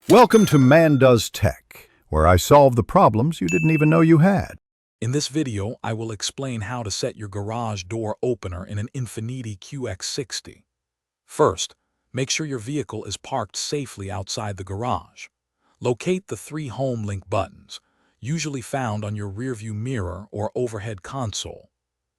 Welcome to Man Does Tech, where I solve the problems you didn't even know you had. In this video, I will explain how to set your garage door opener in an Infiniti QX60. First, make sure your vehicle is parked safely outside the garage. Locate the 3 home link buttons, usually found on your rearview mirror or overhead console.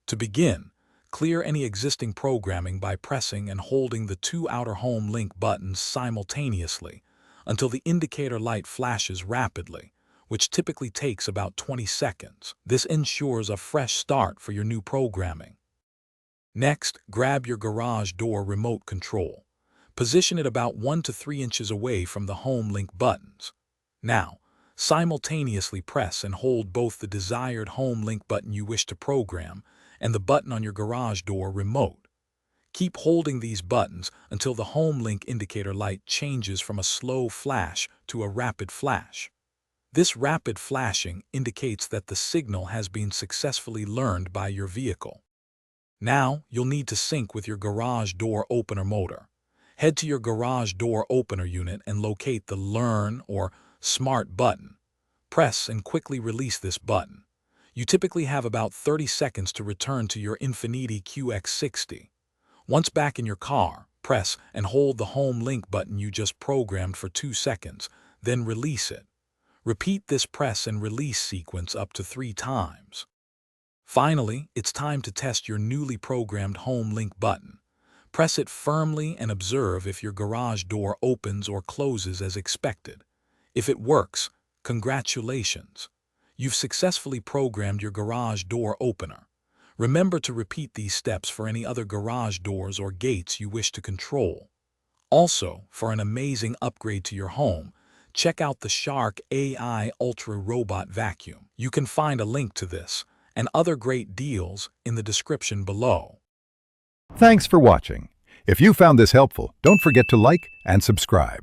To begin, clear any existing programming by pressing and holding the 2 outer home link buttons simultaneously until the indicator light flashes rapidly, which typically takes about 20 seconds. This ensures a fresh start for your new programming. Next, grab your garage door remote control. Position it about 1 to 3 inches away from the home link buttons. Now, simultaneously press and hold both the desired home link button you wish to program and the button on your garage door remote. Keep holding these buttons until the home link indicator light changes from a slow flash to a rapid flash. This rapid flashing indicates that the signal has been successfully learned by your vehicle. Now, you'll need to sync with your garage door opener motor. Head to your garage door opener unit and locate the Learn or Smart button. Press and quickly release this button. You typically have about 30 seconds to return to your Infiniti QX60. Once back in your car, press and hold the home link button you just programmed for 2 seconds, then release it. Repeat this press and release sequence up to 3 times. Finally, it's time to test your newly programmed home link button. Press it firmly and observe if your garage door opens or closes as expected. If it works, congratulations! You've successfully programmed your garage door opener. Remember to repeat these steps for any other garage doors or gates you wish to control. Also, for an amazing upgrade to your home, check out the Shark AI Ultra Robot Vacuum. You can find a link to this and other great deals in the description below. Thanks for watching. If you found this helpful, don't forget to like and subscribe.